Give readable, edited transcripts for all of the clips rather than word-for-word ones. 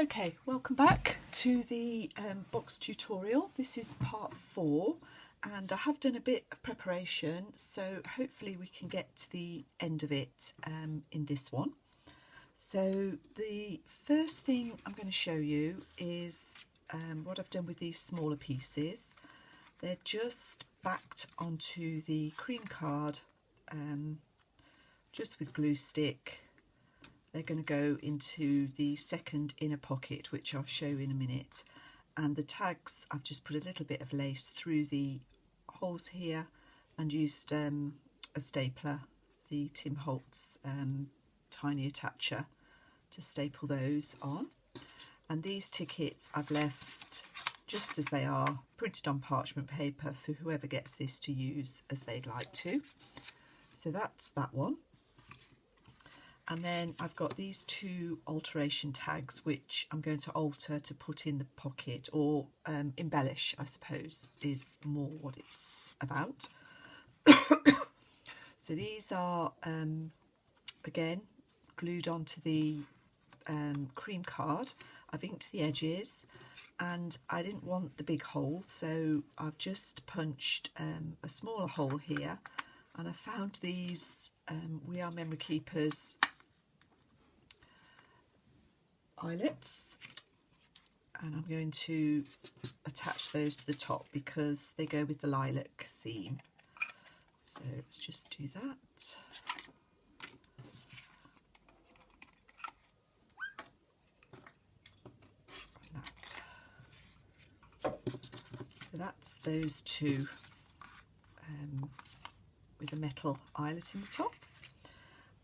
Okay, welcome back to the box tutorial. This is part 4 and I have done a bit of preparation, so hopefully we can get to the end of it in this one. So the first thing I'm going to show you is what I've done with these smaller pieces. They're just backed onto the cream card just with glue stick. They're going to go into the second inner pocket, which I'll show in a minute. And the tags, I've just put a little bit of lace through the holes here and used a stapler, the Tim Holtz tiny attacher, to staple those on. And these tickets I've left just as they are, printed on parchment paper for whoever gets this to use as they'd like to. So that's that one. And then I've got these two alteration tags, which I'm going to alter to put in the pocket, or embellish, I suppose, is more what it's about. So these are, again, glued onto the cream card. I've inked the edges, and I didn't want the big hole, so I've just punched a smaller hole here. And I found these We Are Memory Keepers eyelets, and I'm going to attach those to the top because they go with the lilac theme. So let's just do that. So that's those two with a metal eyelet in the top.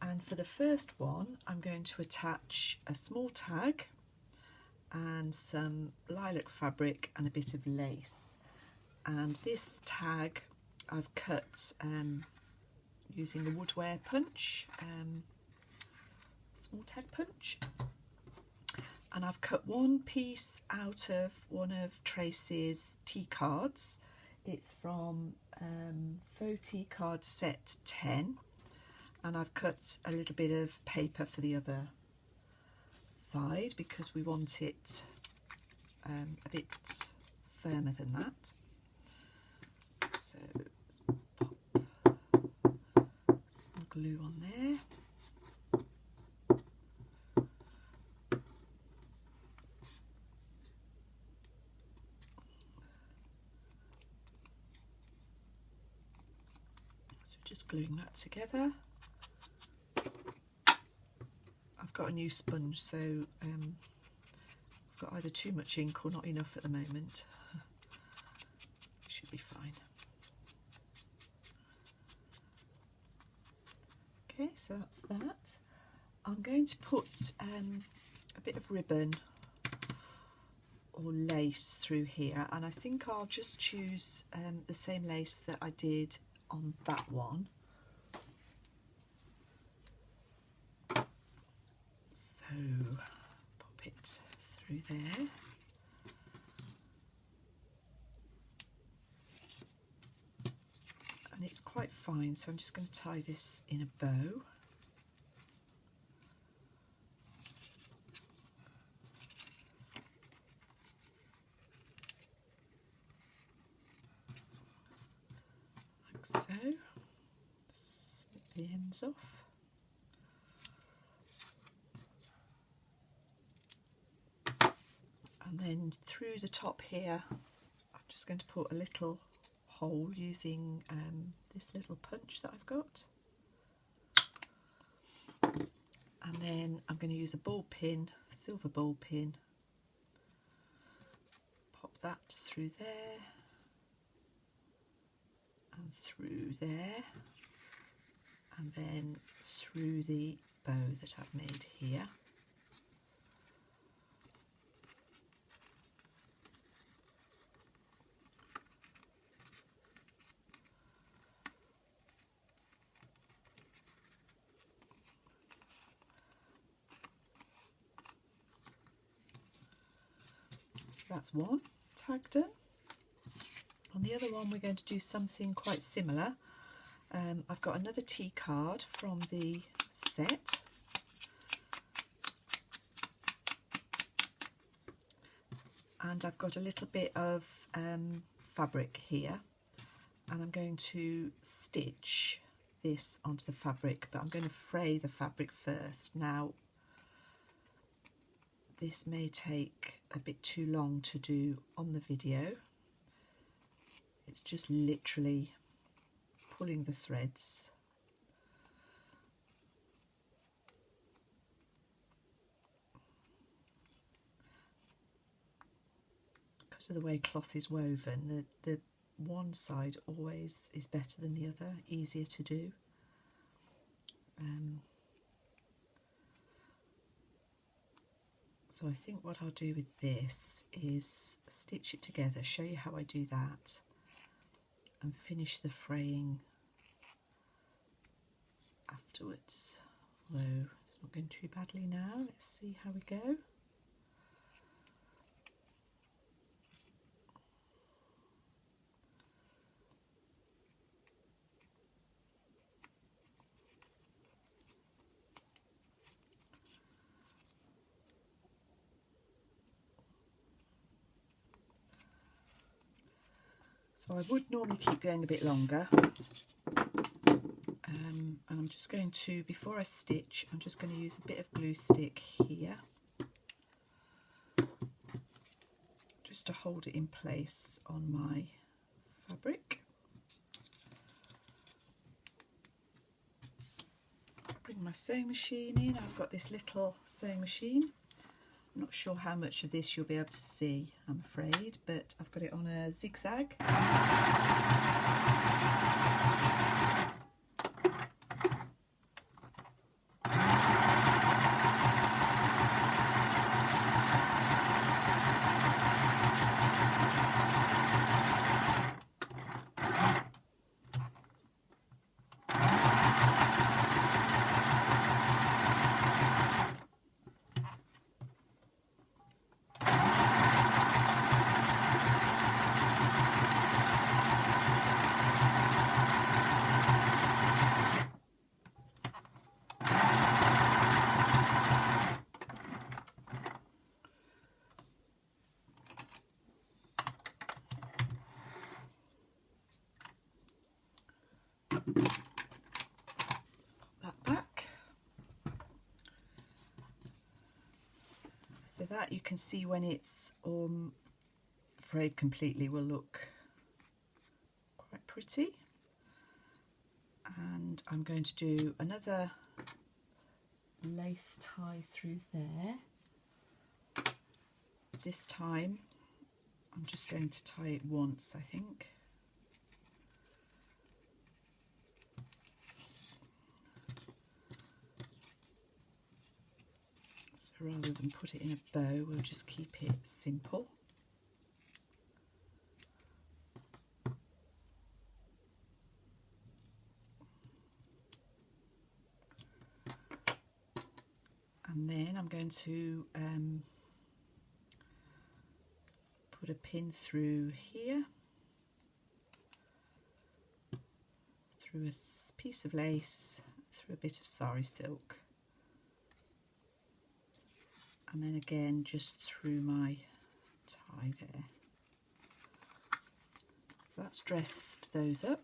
And for the first one, I'm going to attach a small tag and some lilac fabric and a bit of lace. And this tag I've cut using the woodware punch, small tag punch. And I've cut one piece out of one of Tracy's tea cards. It's from Faux Tea Card Set 10. And I've cut a little bit of paper for the other side because we want it a bit firmer than that. So let's pop some glue on there. So just gluing that together. I've got a new sponge, so I've got either too much ink or not enough at the moment. Should be fine. Okay, so that's that. I'm going to put a bit of ribbon or lace through here, and I think I'll just choose the same lace that I did on that one. So pop it through there. And it's quite fine, so I'm just going to tie this in a bow. Like so. Snip the ends off. And then through the top here, I'm just going to put a little hole using this little punch that I've got. And then I'm going to use a ball pin, silver ball pin, pop that through there and through there, and then through the bow that I've made here. That's one tag done. On the other one we're going to do something quite similar. I've got another tea card from the set, and I've got a little bit of fabric here, and I'm going to stitch this onto the fabric, but I'm going to fray the fabric first. Now this may take a bit too long to do on the video. It's just literally pulling the threads. Because of the way cloth is woven, the one side always is better than the other, easier to do. So I think what I'll do with this is stitch it together, show you how I do that, and finish the fraying afterwards. Although it's not going too badly now. Let's see how we go. So I would normally keep going a bit longer, and I'm just going to, before I stitch, I'm just going to use a bit of glue stick here just to hold it in place on my fabric. Bring my sewing machine in. I've got this little sewing machine. I'm not sure how much of this you'll be able to see, I'm afraid, but I've got it on a zigzag. That back. So that you can see when it's frayed completely will look quite pretty. And I'm going to do another lace tie through there. This time I'm just going to tie it once, I think. So rather than put it in a bow, we'll just keep it simple. And then I'm going to put a pin through here, through a piece of lace, through a bit of sari silk, and then again just through my tie there. So that's dressed those up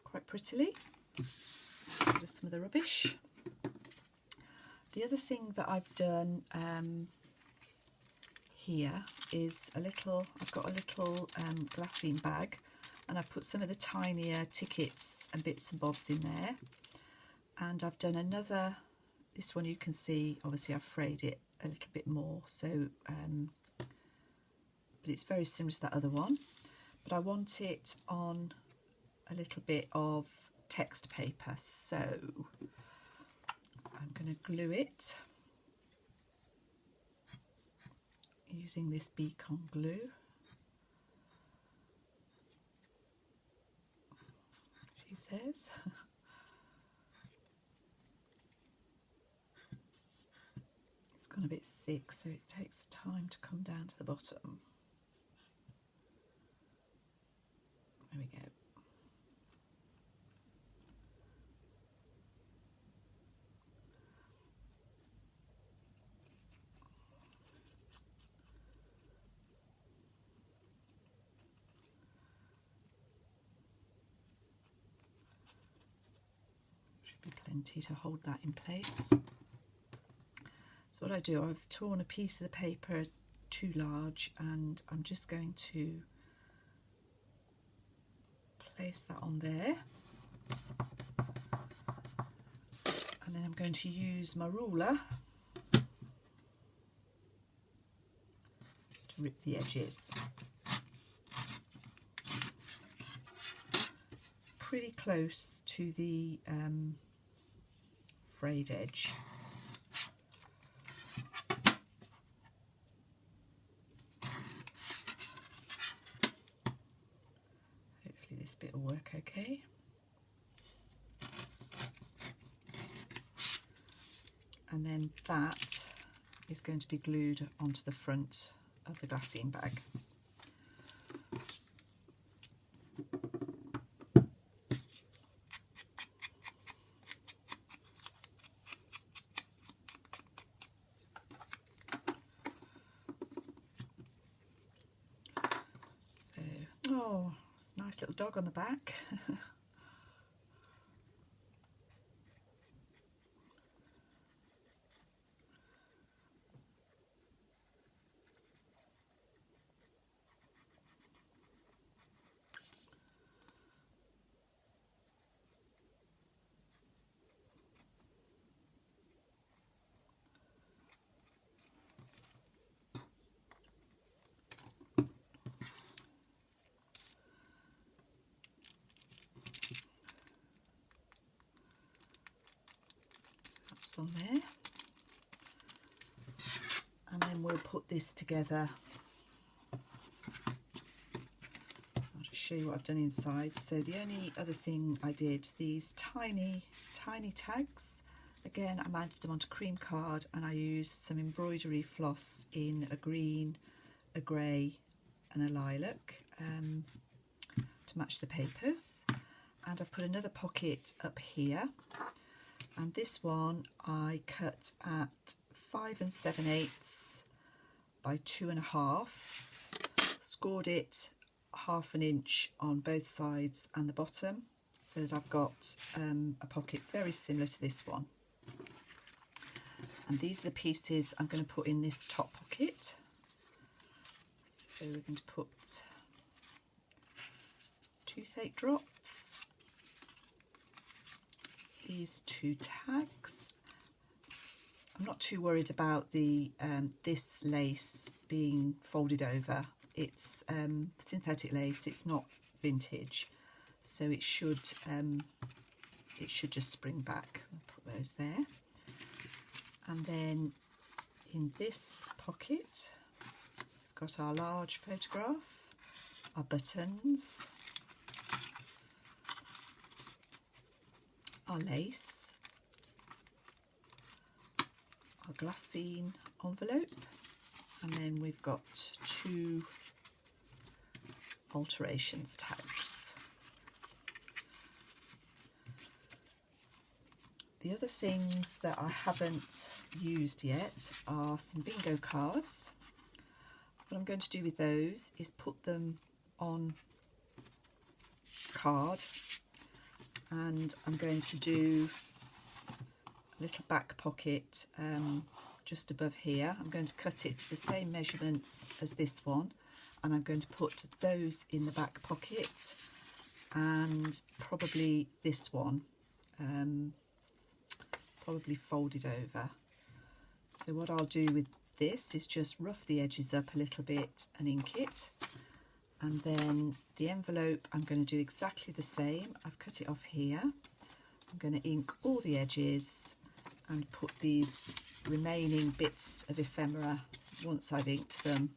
quite prettily. Rid of some of the rubbish. The other thing that I've done here is I've got a little glassine bag, and I've put some of the tinier tickets and bits and bobs in there. And I've done another, this one you can see, obviously I've frayed it a little bit more, so but it's very similar to that other one. But I want it on a little bit of text paper, so I'm going to glue it using this beacon glue. She says. It's gone a bit thick, so it takes time to come down to the bottom. There we go. Should be plenty to hold that in place. So what I do, I've torn a piece of the paper too large, and I'm just going to place that on there, and then I'm going to use my ruler to rip the edges. Pretty close to the frayed edge. Hopefully this bit will work okay. And then that is going to be glued onto the front of the glassine bag. Oh, it's a nice little dog on the back. On there, and then we'll put this together. I'll just show you what I've done inside. So the only other thing I did, these tiny tags, again I mounted them onto cream card, and I used some embroidery floss in a green, a grey and a lilac to match the papers. And I've put another pocket up here. And this one I cut at 5 7/8 by 2.5, scored it 1/2 inch on both sides and the bottom, so that I've got a pocket very similar to this one. And these are the pieces I'm going to put in this top pocket. So we're going to put toothache drops, these 2 tags. I'm not too worried about the this lace being folded over. It's synthetic lace, it's not vintage, so it should just spring back. I'll put those there. And then in this pocket we've got our large photograph, our buttons, our lace, our glassine envelope, and then we've got 2 alterations tags. The other things that I haven't used yet are some bingo cards. What I'm going to do with those is put them on card, and I'm going to do a little back pocket just above here. I'm going to cut it to the same measurements as this one, and I'm going to put those in the back pocket, and probably this one probably folded over. So what I'll do with this is just rough the edges up a little bit and ink it. And then the envelope, I'm going to do exactly the same. I've cut it off here. I'm going to ink all the edges and put these remaining bits of ephemera, once I've inked them,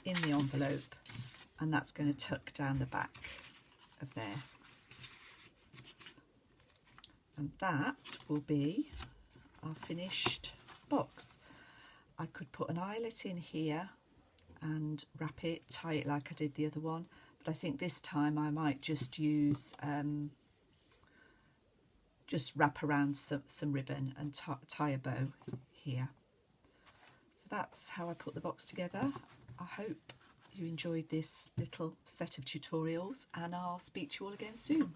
in the envelope, and that's going to tuck down the back of there. And that will be our finished box. I could put an eyelet in here and wrap it, tie it like I did the other one, but I think this time I might just use just wrap around some ribbon and tie a bow here. So that's how I put the box together. I hope you enjoyed this little set of tutorials, and I'll speak to you all again soon.